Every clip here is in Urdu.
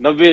90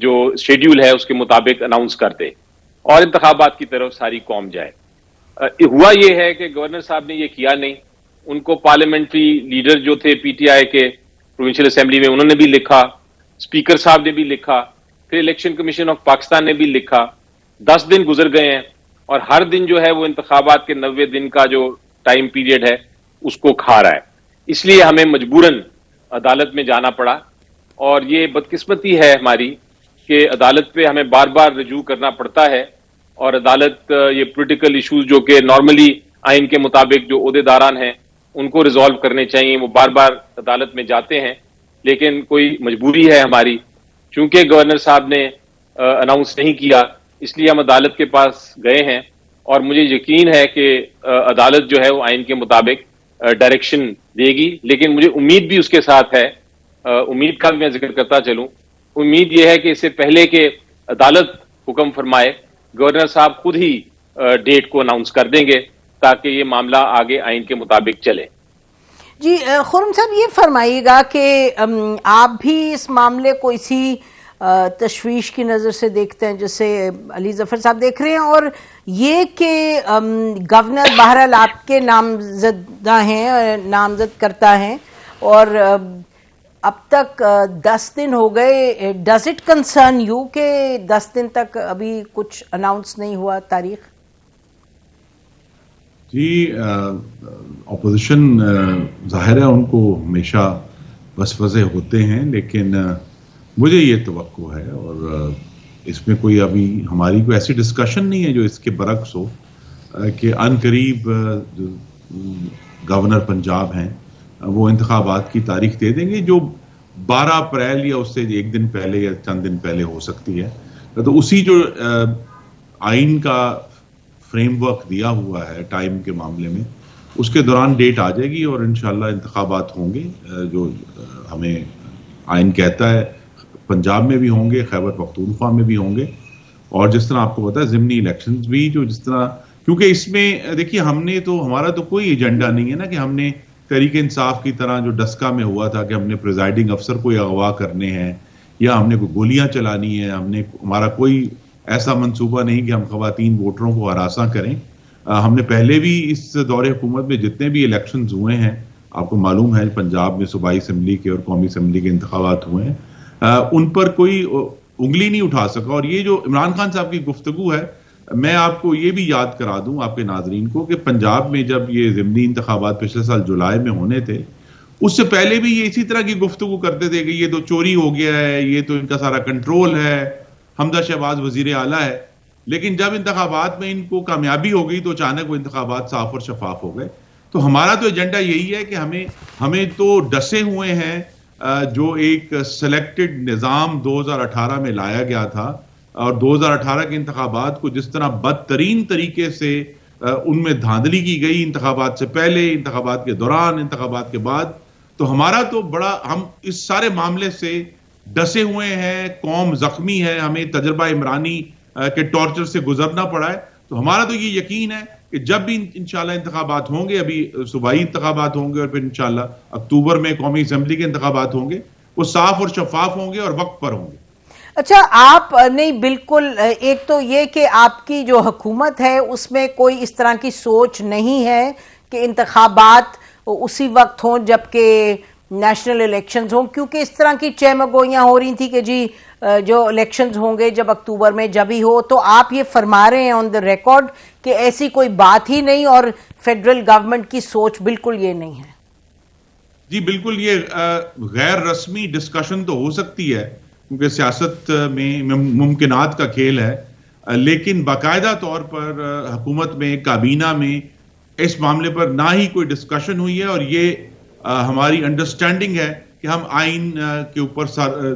جو شیڈیول ہے اس کے مطابق اناؤنس کر دے اور انتخابات کی طرف ساری قوم جائے. ہوا یہ ہے کہ گورنر صاحب نے یہ کیا نہیں. ان کو پارلیمنٹری لیڈر جو تھے پی ٹی آئی کے پروونشل اسمبلی میں, انہوں نے بھی لکھا, اسپیکر صاحب نے بھی لکھا, پھر الیکشن کمیشن آف پاکستان نے بھی لکھا. 10 دن گزر گئے ہیں اور ہر دن جو ہے وہ انتخابات کے 90 دن کا جو ٹائم پیریڈ ہے اس کو کھا رہا ہے. اس لیے ہمیں مجبوراً عدالت میں جانا پڑا اور یہ بدقسمتی ہے ہماری کہ عدالت پہ ہمیں بار بار رجوع کرنا پڑتا ہے اور عدالت یہ پولیٹیکل ایشوز جو کہ نارملی آئین کے مطابق جو عہدیداران ہیں ان کو ریزالو کرنے چاہیے, وہ بار بار عدالت میں جاتے ہیں. لیکن کوئی مجبوری ہے ہماری, چونکہ گورنر صاحب نے اناؤنس نہیں کیا اس لیے ہم عدالت کے پاس گئے ہیں اور مجھے یقین ہے کہ عدالت جو ہے وہ آئین کے مطابق ڈائریکشن دے گی. لیکن مجھے امید بھی اس کے ساتھ ہے, امید کا بھی میں ذکر کرتا چلوں. امید یہ ہے کہ اس سے پہلے کہ عدالت حکم فرمائے گورنر صاحب خود ہی ڈیٹ کو اناؤنس کر دیں گے تاکہ یہ معاملہ آگے آئین کے مطابق چلے. جی خرم صاحب یہ فرمائیے گا کہ آپ بھی اس معاملے کو اسی تشویش کی نظر سے دیکھتے ہیں جیسے علی ظفر صاحب دیکھ رہے ہیں, اور یہ کہ گورنر بہرحال آپ کے نامزدہ ہیں, نامزد کرتا ہیں اور اب تک 10 دن ہو گئے. ڈز اٹ کنسرن یو کہ 10 دن تک ابھی کچھ اناؤنس نہیں ہوا تاریخ؟ جی اپوزیشن ظاہر ہے ان کو ہمیشہ وسوسے ہوتے ہیں, لیکن مجھے یہ توقع ہے اور اس میں کوئی ابھی ہماری کوئی ایسی ڈسکشن نہیں ہے جو اس کے برعکس ہو کہ ان قریب گورنر پنجاب ہیں وہ انتخابات کی تاریخ دے دیں گے جو 12 اپریل یا اس سے ایک دن پہلے یا چند دن پہلے ہو سکتی ہے. تو اسی جو آئین کا فریم ورک دیا ہوا ہے ٹائم کے معاملے میں اس کے دوران ڈیٹ آ جائے گی اور انشاءاللہ انتخابات ہوں گے جو ہمیں آئین کہتا ہے. پنجاب میں بھی ہوں گے, خیبر پختونخوا میں بھی ہوں گے, اور جس طرح آپ کو پتا ہے ضمنی الیکشنز بھی جو جس طرح, کیونکہ اس میں دیکھیے ہم نے تو ہمارا تو کوئی ایجنڈا نہیں ہے نا کہ ہم نے تحریک انصاف کی طرح جو ڈسکا میں ہوا تھا کہ ہم نے پریزائڈنگ افسر کو اغوا کرنے ہیں یا ہم نے کوئی گولیاں چلانی ہیں. ہمارا کوئی ایسا منصوبہ نہیں کہ ہم خواتین ووٹروں کو ہراساں کریں. ہم نے پہلے بھی اس دور حکومت میں جتنے بھی الیکشنز ہوئے ہیں آپ کو معلوم ہے پنجاب میں صوبائی اسمبلی کے اور قومی اسمبلی کے انتخابات ہوئے ہیں, ان پر کوئی انگلی نہیں اٹھا سکا. اور یہ جو عمران خان صاحب کی گفتگو ہے, میں آپ کو یہ بھی یاد کرا دوں آپ کے ناظرین کو کہ پنجاب میں جب یہ ضمنی انتخابات پچھلے سال جولائی میں ہونے تھے اس سے پہلے بھی یہ اسی طرح کی گفتگو کرتے تھے کہ یہ تو چوری ہو گیا ہے, یہ تو ان کا سارا کنٹرول ہے, حمزہ شہباز وزیر اعلیٰ ہے. لیکن جب انتخابات میں ان کو کامیابی ہو گئی تو اچانک وہ انتخابات صاف اور شفاف ہو گئے. تو ہمارا تو ایجنڈا یہی ہے کہ ہمیں تو ڈسے ہوئے ہیں جو ایک سلیکٹڈ نظام 2018 میں لایا گیا تھا اور 2018 کے انتخابات کو جس طرح بدترین طریقے سے ان میں دھاندلی کی گئی, انتخابات سے پہلے, انتخابات کے دوران, انتخابات کے بعد, تو ہمارا تو بڑا ہم اس سارے معاملے سے ڈسے ہوئے ہیں. قوم زخمی ہے, ہمیں تجربہ عمرانی کے ٹارچر سے گزرنا پڑا ہے. تو ہمارا تو یہ یقین ہے کہ جب بھی انشاءاللہ انتخابات ہوں گے, ابھی صوبائی انتخابات ہوں گے اور پھر انشاءاللہ اکتوبر میں قومی اسمبلی کے انتخابات ہوں گے, وہ صاف اور شفاف ہوں گے اور وقت پر ہوں گے. اچھا آپ نہیں, بالکل ایک تو یہ کہ آپ کی جو حکومت ہے اس میں کوئی اس طرح کی سوچ نہیں ہے کہ انتخابات اسی وقت ہوں جبکہ نیشنل الیکشنز ہوں, کیونکہ اس طرح کی چہمگوئیاں ہو رہی تھی کہ جی جو الیکشنز ہوں گے جب اکتوبر میں جب ہی ہو. تو آپ یہ فرما رہے ہیں آن دا ریکارڈ کہ ایسی کوئی بات ہی نہیں اور فیڈرل گورنمنٹ کی سوچ بالکل یہ نہیں ہے. جی بالکل, یہ غیر رسمی ڈسکشن تو ہو سکتی ہے کیونکہ سیاست میں ممکنات کا کھیل ہے, لیکن باقاعدہ طور پر حکومت میں, کابینہ میں اس معاملے پر نہ ہی کوئی ڈسکشن ہوئی ہے, اور یہ ہماری انڈرسٹینڈنگ ہے کہ ہم آئین کے اوپر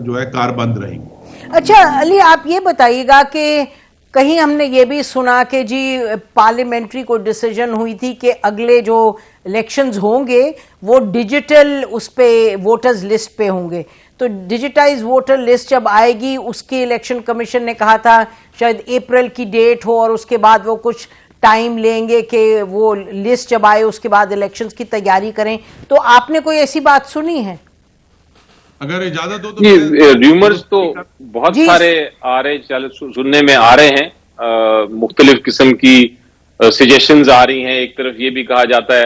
جو ہے کاربند رہیں گے. اچھا علی آپ یہ بتائیے گا کہ کہیں ہم نے یہ بھی سنا کہ جی پارلیمنٹری کو ڈیسیجن ہوئی تھی کہ اگلے جو الیکشنز ہوں گے وہ ڈیجیٹل اس پہ ووٹرز لسٹ پہ ہوں گے, تو ڈیجیٹائز ووٹر لسٹ جب آئے گی اس کی الیکشن کمیشن نے کہا تھا شاید اپریل کی ڈیٹ ہو اور اس کے بعد وہ کچھ ٹائم لیں گے کہ وہ لسٹ جب آئے اس کے بعد الیکشنز کی تیاری کریں. تو آپ نے کوئی ایسی بات سنی ہے؟ اگر اجازت ہو تو ریومرز تو بہت سارے آ رہے سننے میں آ رہے ہیں، مختلف قسم کی سجیشنز آ رہی ہیں. ایک طرف یہ بھی کہا جاتا ہے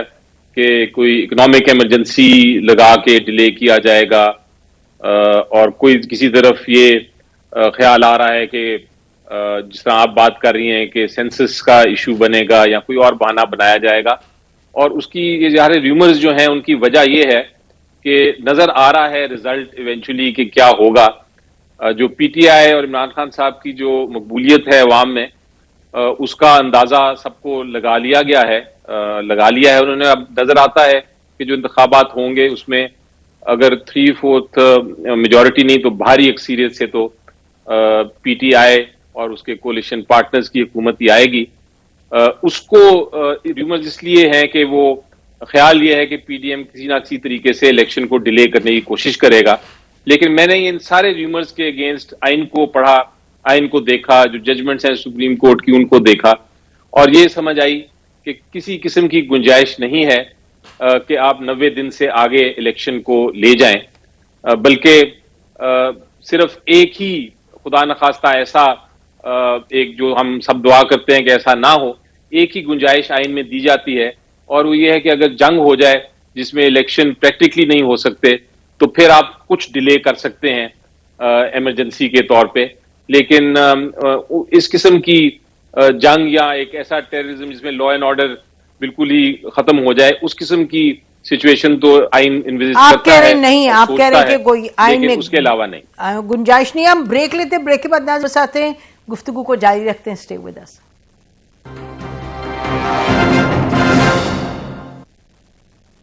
کہ کوئی اکنامک ایمرجنسی لگا کے ڈیلے کیا جائے گا، اور کوئی کسی طرف یہ خیال آ رہا ہے کہ جس طرح آپ بات کر رہی ہیں کہ سینسس کا ایشو بنے گا یا کوئی اور بہانہ بنایا جائے گا. اور اس کی یہ سارے ریومرز جو ہیں ان کی وجہ یہ ہے کہ نظر آ رہا ہے رزلٹ ایونچولی کہ کیا ہوگا. جو پی ٹی آئی اور عمران خان صاحب کی جو مقبولیت ہے عوام میں، اس کا اندازہ سب کو لگا لیا ہے انہوں نے. اب نظر آتا ہے کہ جو انتخابات ہوں گے اس میں اگر 3/4 میجورٹی نہیں تو بھاری اکثریت سے تو پی ٹی آئی اور اس کے کولیشن پارٹنرز کی حکومت ہی آئے گی. اس کو ریومرز اس لیے ہیں کہ وہ خیال یہ ہے کہ پی ڈی ایم کسی نہ کسی طریقے سے الیکشن کو ڈیلے کرنے کی کوشش کرے گا. لیکن میں نے ان سارے ریومرز کے اگینسٹ آئین کو پڑھا، آئین کو دیکھا، جو ججمنٹس ہیں سپریم کورٹ کی ان کو دیکھا، اور یہ سمجھ آئی کہ کسی قسم کی گنجائش نہیں ہے کہ آپ 90 دن سے آگے الیکشن کو لے جائیں. بلکہ صرف ایک ہی، خدا نخواستہ ایسا ایک جو ہم سب دعا کرتے ہیں کہ ایسا نہ ہو، ایک ہی گنجائش آئین میں دی جاتی ہے، اور وہ یہ ہے کہ اگر جنگ ہو جائے جس میں الیکشن پریکٹیکلی نہیں ہو سکتے تو پھر آپ کچھ ڈیلے کر سکتے ہیں ایمرجنسی کے طور پہ. لیکن اس قسم کی جنگ یا ایک ایسا ٹیررزم جس میں لا اینڈ آرڈر بالکل ہی ختم ہو جائے، اس قسم کی سچویشن تو آئین انویزج کرتا ہے. آپ کہہ رہے نہیں، آپ کہہ رہے کہ کوئی آئین میں اس کے علاوہ نہیں گنجائش نہیں. ہم بریک لیتے ہیں، بریک کے بعد ناظرین آتے ہیں، گفتگو کو جاری رکھتے ہیں. Stay with us.